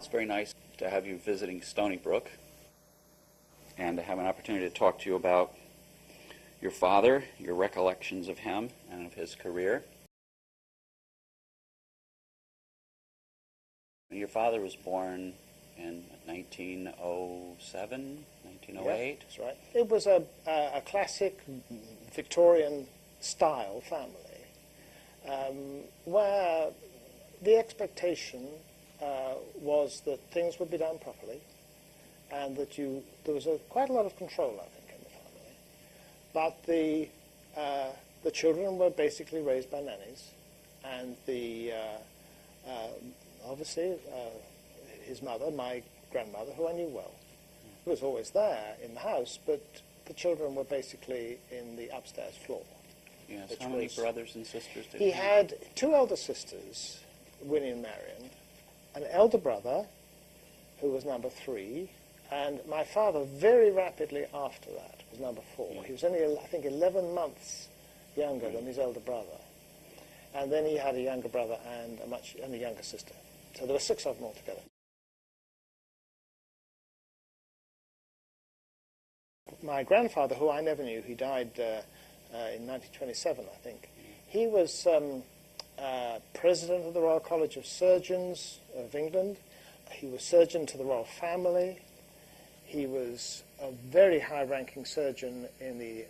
It's very nice to have you visiting Stony Brook and to have an opportunity to talk to you about your father, your recollections of him and of his career. Your father was born in 1907, 1908? Yes, that's right. It was a classic Victorian-style family where the expectation was that things would be done properly and that there was quite a lot of control, I think, in the family. But the children were basically raised by nannies, and obviously his mother, my grandmother, who I knew well, was always there in the house, but the children were basically in the upstairs floor. Yes. How many brothers and sisters did he had? Two elder sisters, Winnie and Marion, an elder brother, who was number 3, and my father very rapidly after that was number 4. Yeah. He was only, I think, 11 months younger than his elder brother. And then he had a younger brother and a younger sister. So there were 6 of them altogether. My grandfather, who I never knew, he died in 1927, I think. He was president of the Royal College of Surgeons of England. He was surgeon to the royal family. He was a very high-ranking surgeon in the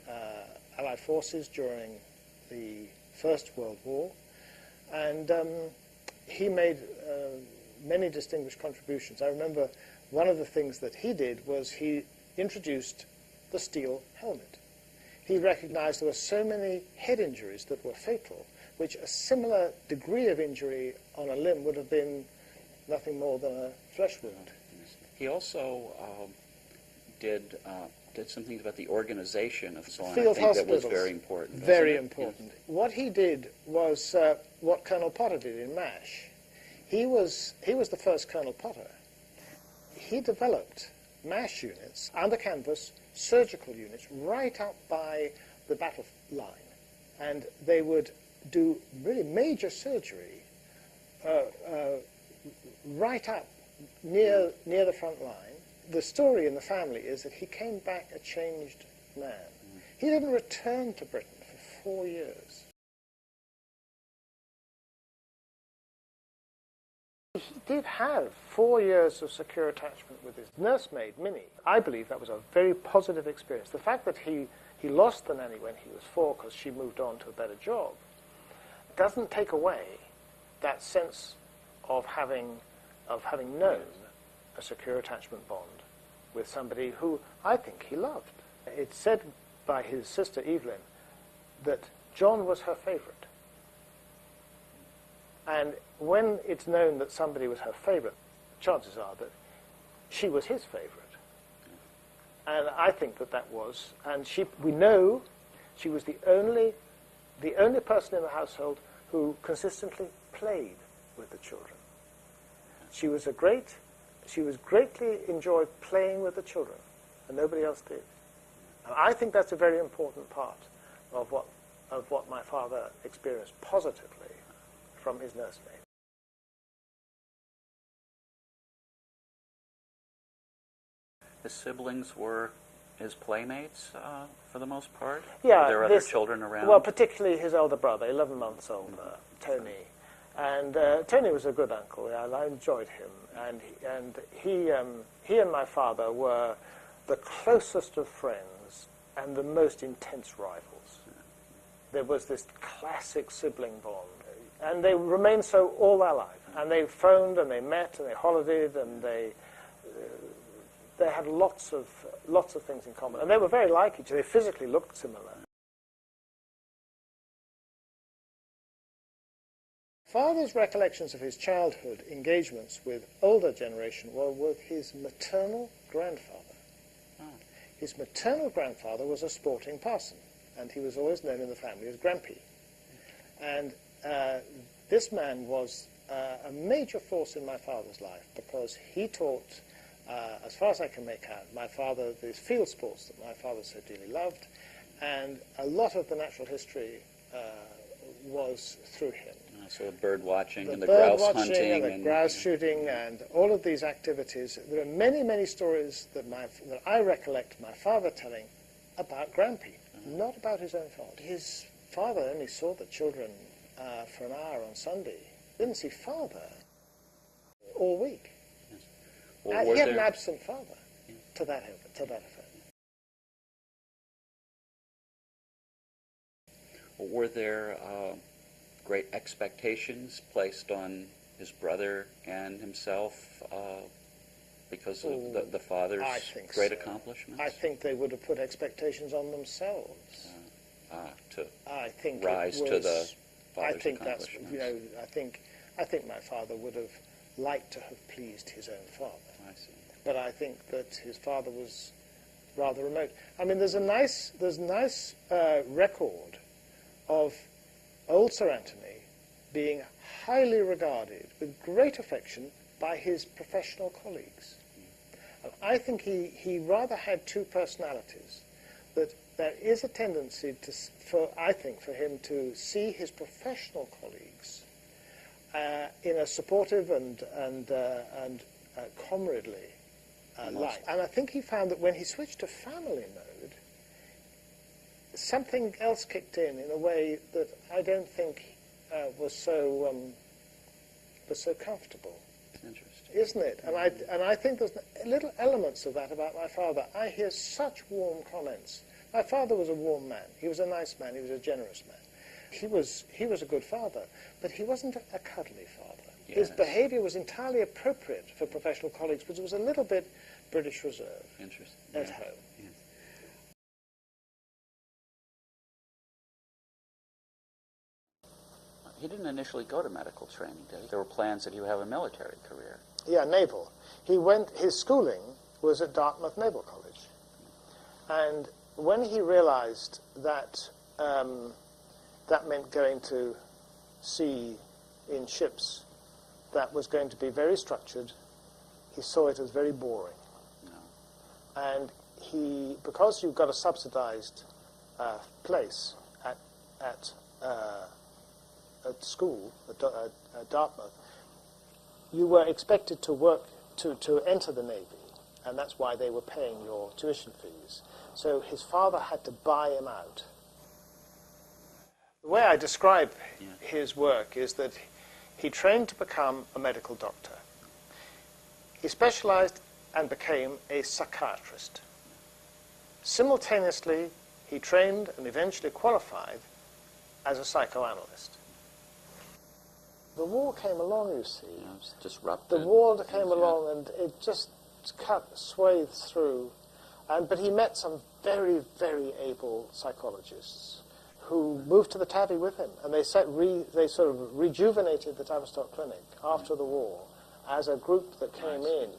Allied forces during the First World War. And he made many distinguished contributions. I remember one of the things that he did was he introduced the steel helmet. He recognized there were so many head injuries that were fatal, which a similar degree of injury on a limb would have been nothing more than a flesh wound. He also did some things about the organization of so on. Field I think hospitals. That was very important. Very important. Yes. What he did was what Colonel Potter did in MASH. He was the first Colonel Potter. He developed MASH units, under canvas, surgical units, right up by the battle line. And they would do really major surgery right up near the front line. The story in the family is that he came back a changed man. He didn't return to Britain for 4 years. He did have 4 years of secure attachment with his nursemaid, Minnie. I believe that was a very positive experience. The fact that he lost the nanny when he was 4 because she moved on to a better job doesn't take away that sense of having known a secure attachment bond with somebody who I think he loved. It's said by his sister Evelyn that John was her favorite. And when it's known that somebody was her favorite, chances are that she was his favorite. And I think that was, and we know she was the only person in the household who consistently played with the children. She greatly enjoyed playing with the children, and nobody else did. And I think that's a very important part of what my father experienced positively from his nursemaid. His siblings were his playmates for the most part? Yeah. Were there other children around? Well, particularly his elder brother, 11 months older, Tony. And Tony was a good uncle. Yeah, I enjoyed him. And he and my father were the closest of friends and the most intense rivals. There was this classic sibling bond. And they remained so all their life. And they phoned and they met and they holidayed and they had lots of things in common. And they were very like each other. They physically looked similar. Father's recollections of his childhood engagements with older generation were with his maternal grandfather. His maternal grandfather was a sporting parson, and he was always known in the family as Grampy. And this man was a major force in my father's life because he taught, as far as I can make out, my father these field sports that my father so dearly loved, and a lot of the natural history was through him. So the bird watching the and the bird grouse watching hunting and the grouse shooting and all of these activities. There are many, many stories that I recollect my father telling about Grampy, not about his own father. His father only saw the children for an hour on Sunday. Didn't see father all week. Well, He had an absent father to that effect. Were there great expectations placed on his brother and himself because of the father's great accomplishments? I think they would have put expectations on themselves. To I think rise to the father's accomplishments. I think my father would have liked to have pleased his own father. I see. But I think that his father was rather remote. I mean, there's a nice record of old Sir Anthony being highly regarded with great affection by his professional colleagues. And I think he rather had two personalities. That there is a tendency for him to see his professional colleagues in a supportive and comradely light. And I think he found that when he switched to family mode, something else kicked in a way that I don't think was so comfortable. Interesting. Isn't it? And I think there's little elements of that about my father. I hear such warm comments. My father was a warm man. He was a nice man. He was a generous man. He was a good father, but he wasn't a cuddly father. Yes. His behavior was entirely appropriate for professional colleagues, but it was a little bit British Reserve at home. Yes. He didn't initially go to medical training, did he? There were plans that he would have a military career. Yeah, naval. His schooling was at Dartmouth Naval College. And when he realized that that meant going to sea in ships that was going to be very structured, he saw it as very boring. No. And because you've got a subsidized place at school, at Dartmouth, you were expected to work to enter the Navy, and that's why they were paying your tuition fees. So his father had to buy him out. The way I describe his work is that he trained to become a medical doctor. He specialized and became a psychiatrist. Simultaneously, he trained and eventually qualified as a psychoanalyst. The war came along, you see. Yeah, it was disrupted. The war came along and it just cut swathed through. But he met some very, very able psychologists who moved to the Tabby with him. And they sort of rejuvenated the Tavistock Clinic after the war as a group that came in.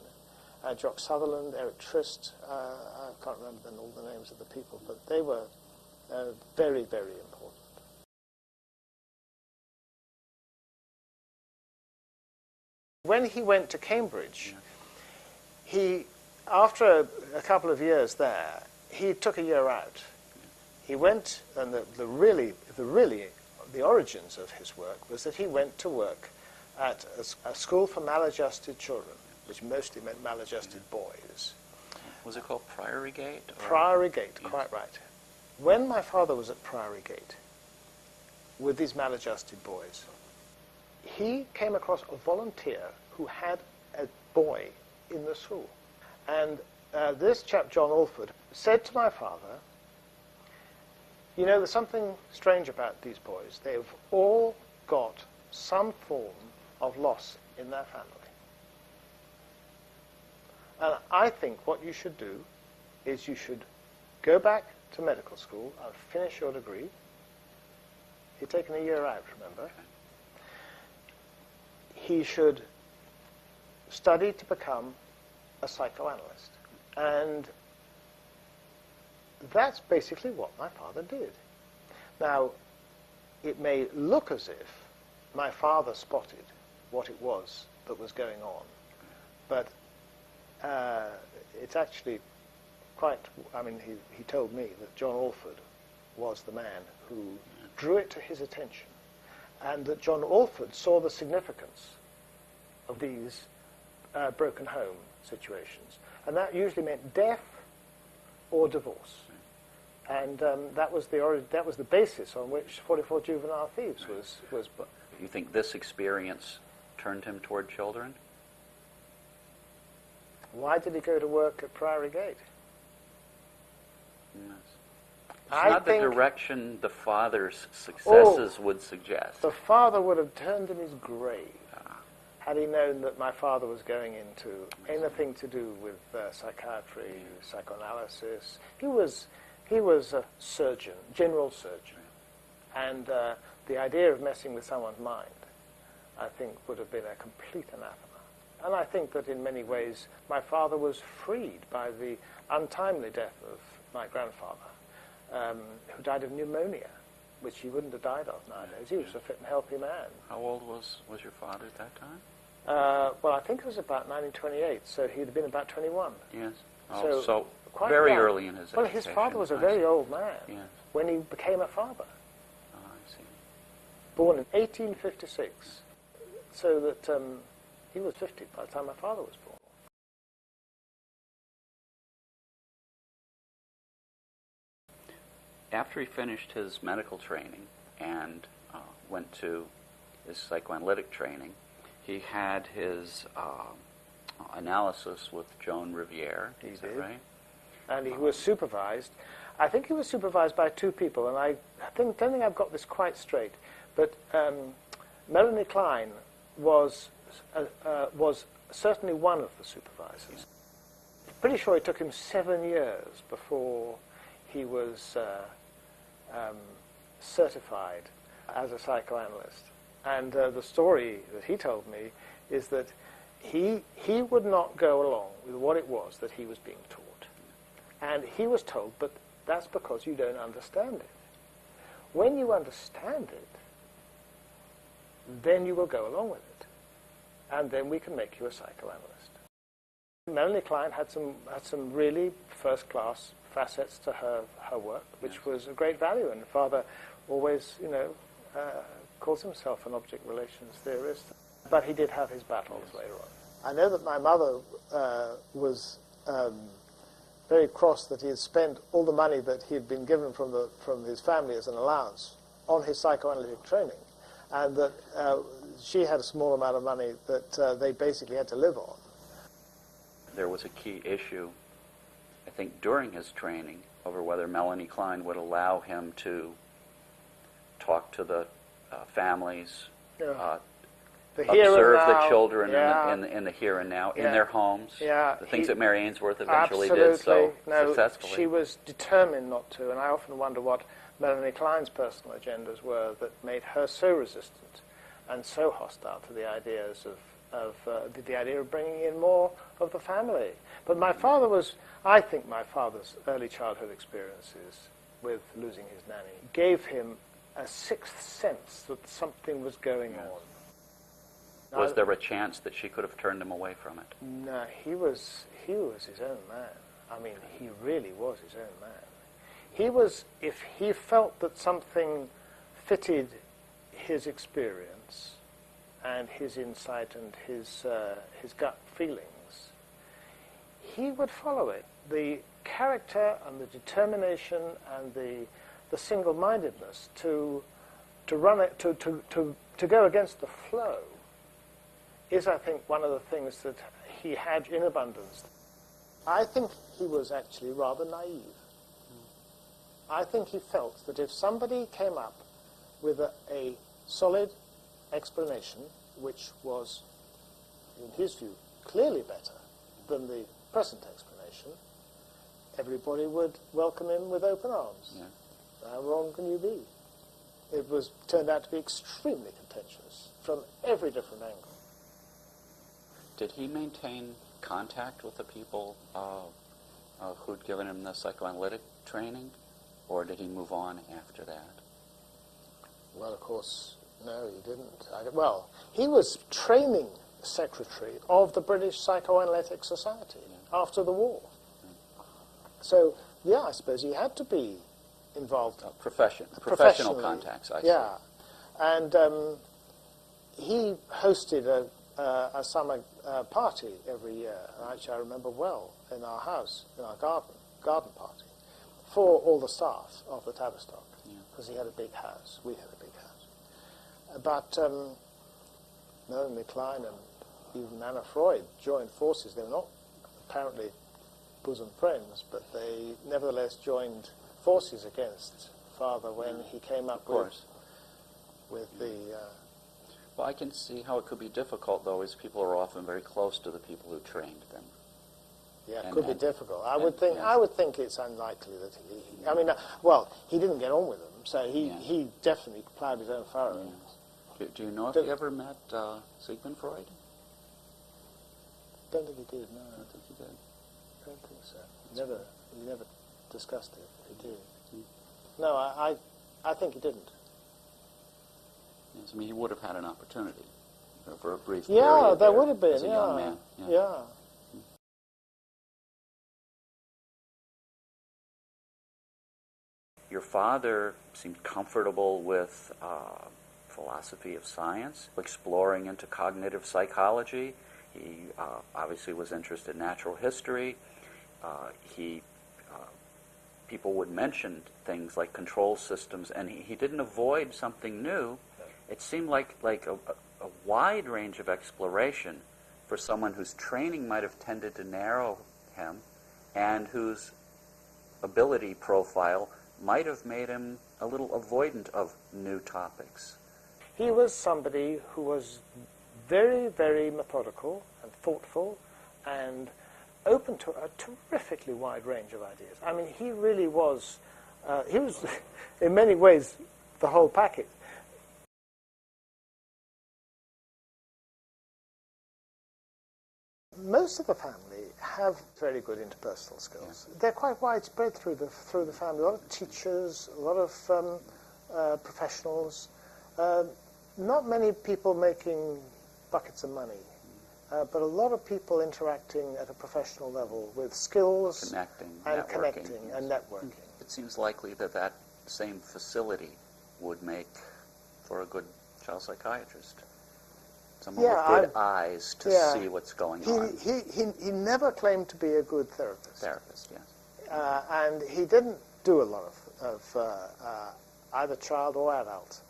Jock Sutherland, Eric Trist, I can't remember all the names of the people, but they were very, very important. When he went to Cambridge, after a couple of years there, he took a year out. He went, and the origins of his work was that he went to work at a school for maladjusted children, which mostly meant maladjusted boys. Was it called Priory Gate? Priory Gate, quite right. When my father was at Priory Gate with these maladjusted boys, he came across a volunteer who had a boy in the school. And this chap, John Alford, said to my father, you know, there's something strange about these boys. They've all got some form of loss in their family. And I think what you should do is you should go back to medical school and finish your degree. He'd taken a year out, remember? He should study to become a psychoanalyst. And that's basically what my father did. Now, it may look as if my father spotted what it was that was going on, but it's actually quite, I mean, he told me that John Alford was the man who drew it to his attention and that John Alford saw the significance of these broken home situations. And that usually meant death or divorce. And that was the basis on which 44 Juvenile Thieves was. You think this experience turned him toward children? Why did he go to work at Priory Gate? Yes. It's not the direction the father's successes would suggest. The father would have turned in his grave had he known that my father was going into anything to do with psychiatry, psychoanalysis. He was a surgeon, general surgeon, and the idea of messing with someone's mind, I think, would have been a complete anathema. And I think that in many ways my father was freed by the untimely death of my grandfather, who died of pneumonia, which he wouldn't have died of nowadays. He was a fit and healthy man. How old was your father at that time? Well, I think it was about 1928, so he'd have been about 21. Yes. Oh, so quite very young. early in his Well, education. his father was a very old man Yes. when he became a father. Oh, I see. Born in 1856, so that he was 50 by the time my father was born. After he finished his medical training and went to his psychoanalytic training, he had his analysis with Joan Riviere. Is that right? And he was supervised. I think he was supervised by two people, and I don't think I've got this quite straight. But Melanie Klein was certainly one of the supervisors. Pretty sure it took him 7 years before he was certified as a psychoanalyst. And the story that he told me is that he would not go along with what it was that he was being taught. And he was told, but that's because you don't understand it. When you understand it, then you will go along with it. And then we can make you a psychoanalyst. Melanie Klein had some really first-class facets to her work, which was of great value. And Father always, calls himself an object relations theorist. But he did have his battles later on. I know that my mother was very cross that he had spent all the money that he had been given from his family as an allowance on his psychoanalytic training, and that she had a small amount of money that they basically had to live on. There was a key issue, I think, during his training over whether Melanie Klein would allow him to talk to the families, observe the children in the here and now, in their homes, the things that Mary Ainsworth eventually did so successfully. She was determined not to, and I often wonder what Melanie Klein's personal agendas were that made her so resistant and so hostile to the ideas of the idea of bringing in more of the family. But I think my father's early childhood experiences with losing his nanny gave him a sixth sense that something was going on. Was there a chance that she could have turned him away from it? No, he was his own man. I mean, he really was his own man. If he felt that something fitted his experience and his insight and his gut feelings, he would follow it. The character and the determination and the single-mindedness to run it, to go against the flow is, I think, one of the things that he had in abundance. I think he was actually rather naive. I think he felt that if somebody came up with a solid explanation, which was, in his view, clearly better than the present explanation, everybody would welcome him with open arms. Yeah. How wrong can you be? It turned out to be extremely contentious from every different angle. Did he maintain contact with the people who'd given him the psychoanalytic training, or did he move on after that? Well, of course, no, he didn't. He was training secretary of the British Psychoanalytic Society after the war. So, I suppose he had to be involved. Professional contacts, I see. Yeah. And he hosted a summer party every year, actually I remember well, in our house, in our garden party, for all the staff of the Tavistock, because he had a big house, we had a big house. But Melanie Klein and even Anna Freud joined forces. They were not apparently bosom friends, but they nevertheless joined forces against Father when he came up with the... Well, I can see how it could be difficult, though, as people are often very close to the people who trained them. Yeah, it could be difficult. I would think it's unlikely that he... I mean, well, he didn't get on with them, so he definitely plowed his own furrow. Do you know if he ever met Sigmund Freud? Don't think he did, no. I don't think he did. I don't think so. He never discussed it, if he did. No, I think he didn't. Yes, I mean, he would have had an opportunity for a brief period. Yeah, there would have been, as a young man. Yeah. Your father seemed comfortable with philosophy of science, exploring into cognitive psychology. He obviously was interested in natural history. People would mention things like control systems, and he didn't avoid something new. It seemed like a wide range of exploration for someone whose training might have tended to narrow him and whose ability profile might have made him a little avoidant of new topics. He was somebody who was very, very methodical and thoughtful and open to a terrifically wide range of ideas. I mean, he really was, in many ways, the whole package. Most of the family have very good interpersonal skills. Yeah. They're quite widespread through the family. A lot of teachers, a lot of professionals. Not many people making buckets of money, but a lot of people interacting at a professional level with skills, connecting and networking. It seems likely that that same facility would make for a good child psychiatrist. Someone with good eyes to see what's going on. He never claimed to be a good therapist. Therapist, yes. And he didn't do a lot of either child or adult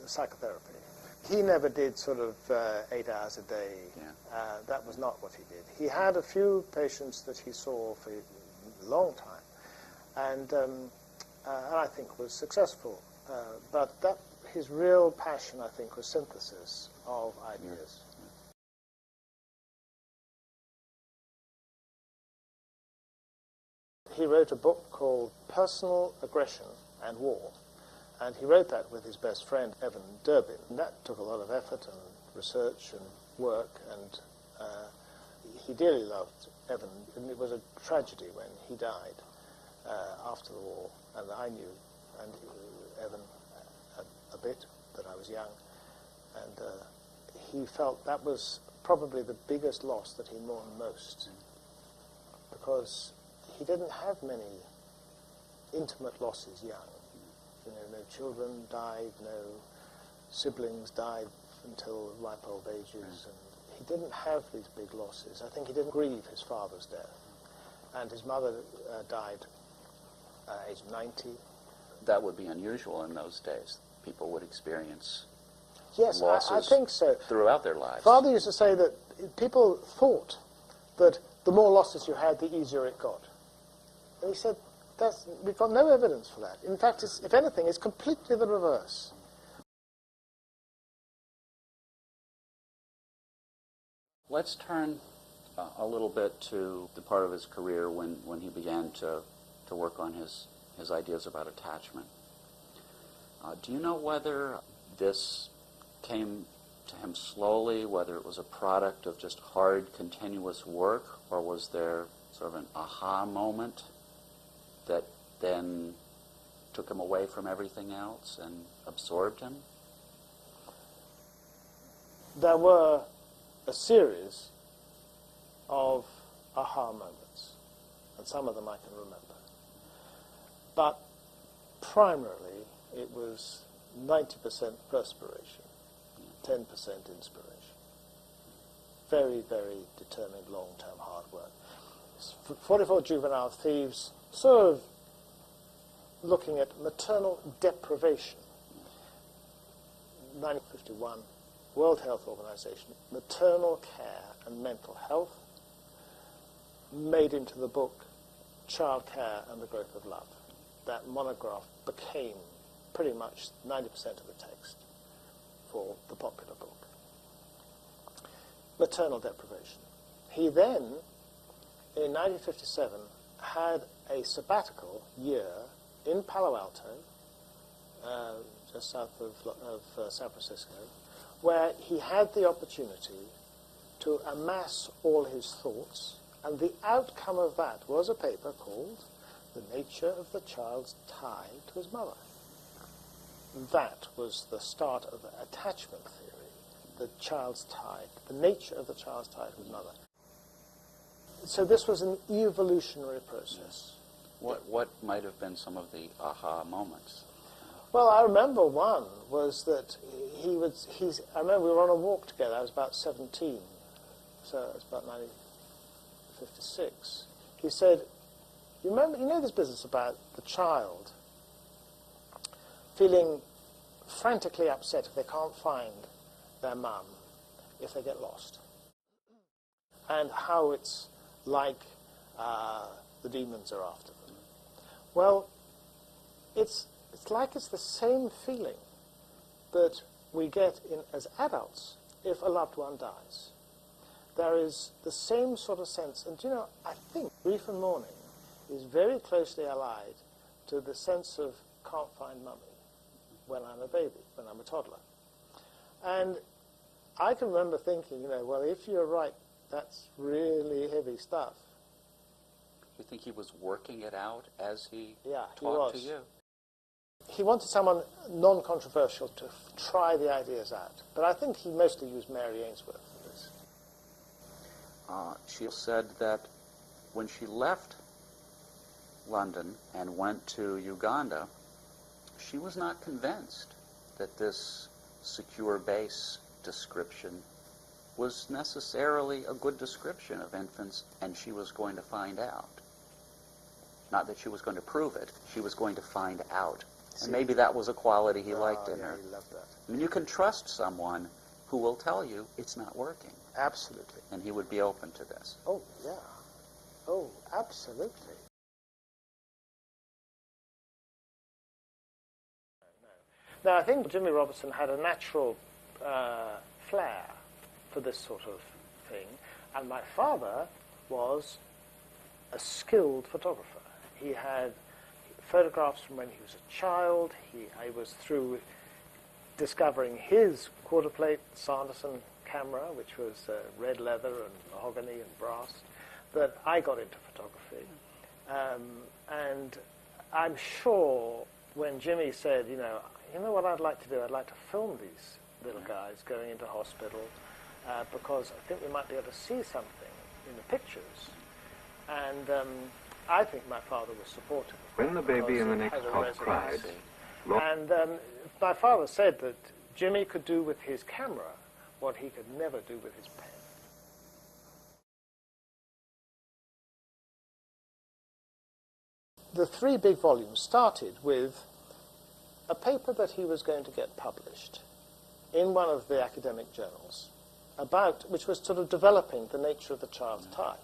psychotherapy. He never did sort of 8 hours a day. Yeah. That was not what he did. He had a few patients that he saw for a long time, and I think was successful. But his real passion, I think, was synthesis of ideas. He wrote a book called Personal Aggression and War, and he wrote that with his best friend, Evan Durbin. And that took a lot of effort and research and work, and he dearly loved Evan. And it was a tragedy when he died after the war, and I knew Evan a bit, but I was young, and he felt that was probably the biggest loss that he mourned most, because he didn't have many intimate losses young. You know, no children died, no siblings died until ripe old ages, and he didn't have these big losses. I think he didn't grieve his father's death, and his mother died age 90. That would be unusual in those days. People would experience losses I think so. Throughout their lives. Father used to say that people thought that the more losses you had, the easier it got. And he said, we've got no evidence for that. In fact, if anything, it's completely the reverse. Let's turn a little bit to the part of his career when he began to work on his ideas about attachment. Do you know whether this came to him slowly, whether it was a product of just hard, continuous work, or was there sort of an aha moment that then took him away from everything else and absorbed him? There were a series of aha moments, and some of them I can remember. But primarily, it was 90% perspiration, 10% inspiration. Very, very determined, long-term hard work. 44 juvenile thieves, sort of looking at maternal deprivation. 1951, World Health Organization, maternal care and mental health, made into the book Child Care and the Growth of Love. That monograph became pretty much 90% of the text for the popular book. Maternal deprivation. He then, in 1957, had a sabbatical year in Palo Alto, just south of San Francisco, where he had the opportunity to amass all his thoughts, and the outcome of that was a paper called The Nature of the Child's Tie to His Mother. That was the start of the attachment theory, the child's tie, the nature of the child's tie to his mother. So this was an evolutionary process. What might have been some of the aha moments? Well, I remember one was that I remember we were on a walk together. I was about 17, so it was about 1956. He said, you know this business about the child feeling frantically upset if they can't find their mum, if they get lost, and how it's like the demons are after them. Well, it's like it's the same feeling that we get as adults if a loved one dies. There is the same sort of sense, and I think grief and mourning is very closely allied to the sense of can't find mummy when I'm a baby, when I'm a toddler. And I can remember thinking, well, if you're right, that's really heavy stuff. You think he was working it out as he talked to you? He wanted someone non-controversial to try the ideas out. But I think he mostly used Mary Ainsworth for this. She said that when she left London and went to Uganda, she was not convinced that this secure base description was necessarily a good description of infants, and she was going to find out. Not that she was going to prove it, she was going to find out. And maybe that was a quality he liked in her. He loved that. I mean, you can trust someone who will tell you it's not working. Absolutely. And he would be open to this. Oh, yeah. Oh, absolutely. Now, I think Jimmy Robertson had a natural flair for this sort of thing, and my father was a skilled photographer. He had photographs from when he was a child. I was through discovering his quarter-plate Sanderson camera, which was red leather and mahogany and brass, that I got into photography. And I'm sure when Jimmy said, you know what I'd like to do? I'd like to film these little guys going into hospital because I think we might be able to see something in the pictures. And I think my father was supportive of When the baby in the next cot cried, and my father said that Jimmy could do with his camera what he could never do with his pen. The 3 big volumes started with a paper that he was going to get published in one of the academic journals which was sort of developing the nature of the child's tie.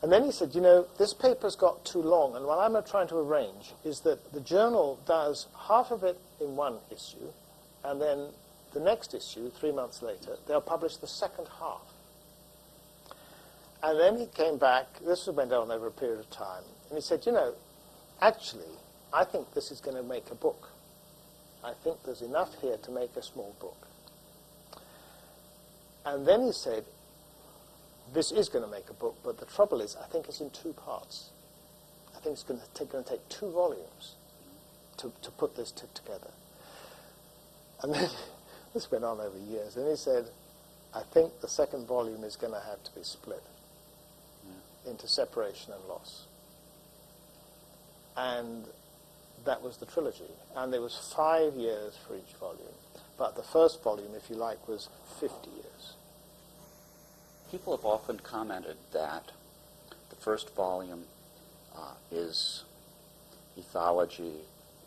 And then he said, this paper's got too long, and what I'm trying to arrange is that the journal does half of it in one issue, and then the next issue, 3 months later, they'll publish the second half. And then he came back, this went on over a period of time, and he said, actually, I think this is going to make a book. I think there's enough here to make a small book. And then he said, this is going to make a book, but the trouble is, I think it's in 2 parts. I think it's going to take 2 volumes to put this together. And then this went on over years. And he said, I think the second volume is going to have to be split into separation and loss. And that was the trilogy. And there was 5 years for each volume. But the first volume, if you like, was 50 years. People have often commented that the first volume is ethology,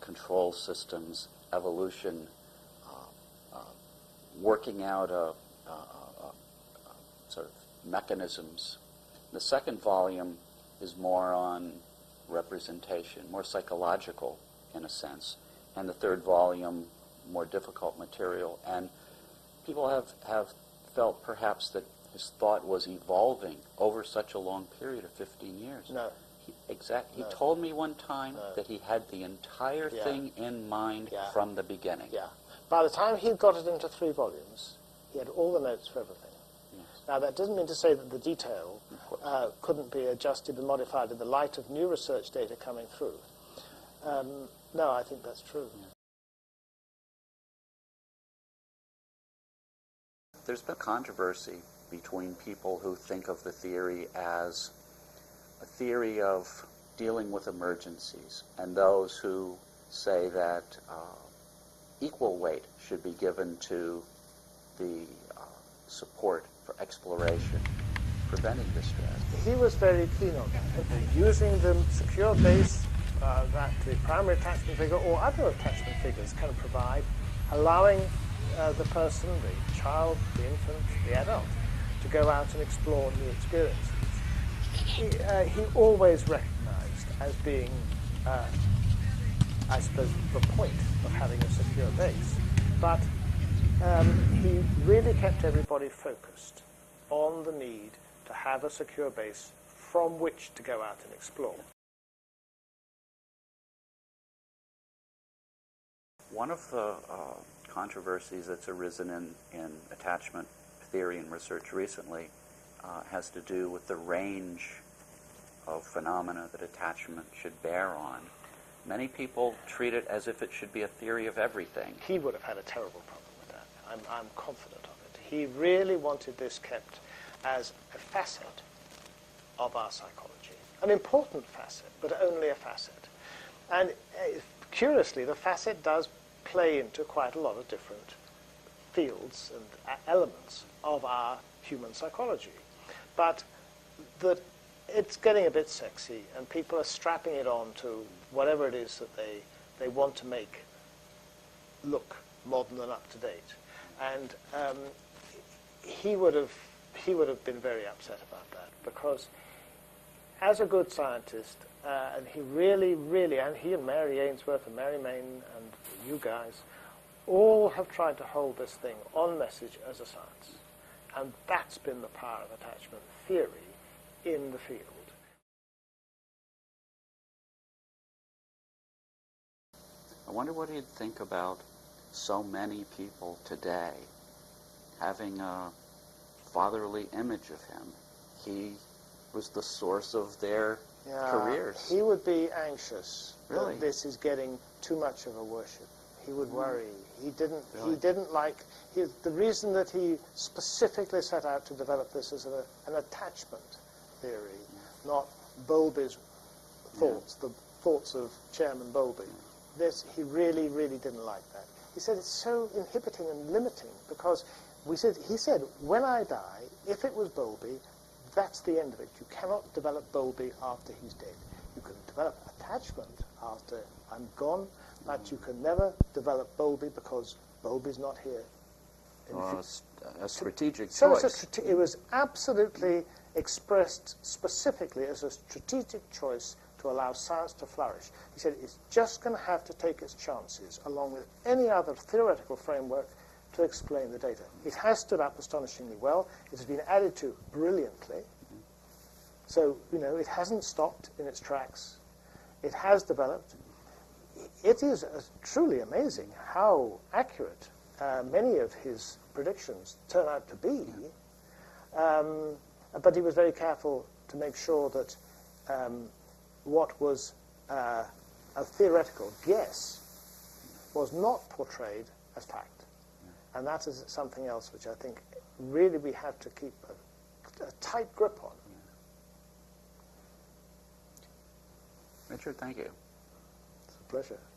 control systems, evolution, working out sort of mechanisms. The second volume is more on representation, more psychological in a sense, and the third volume more difficult material. And people have felt perhaps that his thought was evolving over such a long period of 15 years. No. He told me one time that he had the entire Yeah. thing in mind from the beginning. Yeah. By the time he got it into 3 volumes, he had all the notes for everything. Yes. Now, that doesn't mean to say that the detail couldn't be adjusted and modified in the light of new research data coming through. No, I think that's true. Yeah. There's been controversy between people who think of the theory as a theory of dealing with emergencies and those who say that equal weight should be given to the support for exploration, preventing distress. He was very keen on that, using the secure base that the primary attachment figure or other attachment figures can provide, allowing the person, the child, the infant, the adult, to go out and explore new experiences. He always recognized as being, I suppose, the point of having a secure base. But he really kept everybody focused on the need to have a secure base from which to go out and explore. One of the controversies that's arisen in attachment theory and research recently has to do with the range of phenomena that attachment should bear on. Many people treat it as if it should be a theory of everything. He would have had a terrible problem with that. I'm confident of it. He really wanted this kept as a facet of our psychology. An important facet, but only a facet. And curiously, the facet does play into quite a lot of different fields and elements of our human psychology. But it's getting a bit sexy, and people are strapping it on to whatever it is that they want to make look modern and up to date. And he would have been very upset about that, because as a good scientist, and he really, and he and Mary Ainsworth and Mary Main and you guys all have tried to hold this thing on message as a science. And that's been the power of attachment theory in the field. I wonder what he'd think about so many people today having a fatherly image of him. He was the source of their careers. He would be anxious Really? that this is getting too much of a worship. He would worry. He didn't. Really? He didn't like. The reason that he specifically set out to develop this as an attachment theory, not Bowlby's thoughts, the thoughts of Chairman Bowlby. This he really didn't like that. He said it's so inhibiting and limiting, because he said when I die, if it was Bowlby, that's the end of it. You cannot develop Bowlby after he's dead. You can develop attachment after I'm gone, but you can never develop Bowlby because Bowlby's not here. A strategic So choice. it was absolutely expressed specifically as a strategic choice to allow science to flourish. He said it's just going to have to take its chances, along with any other theoretical framework, to explain the data. It has stood up astonishingly well. It has been added to brilliantly. So, it hasn't stopped in its tracks. It has developed. It is truly amazing how accurate many of his predictions turn out to be. But he was very careful to make sure that what was a theoretical guess was not portrayed as fact. And that is something else which I think really we have to keep a tight grip on. Richard, thank you. It's a pleasure.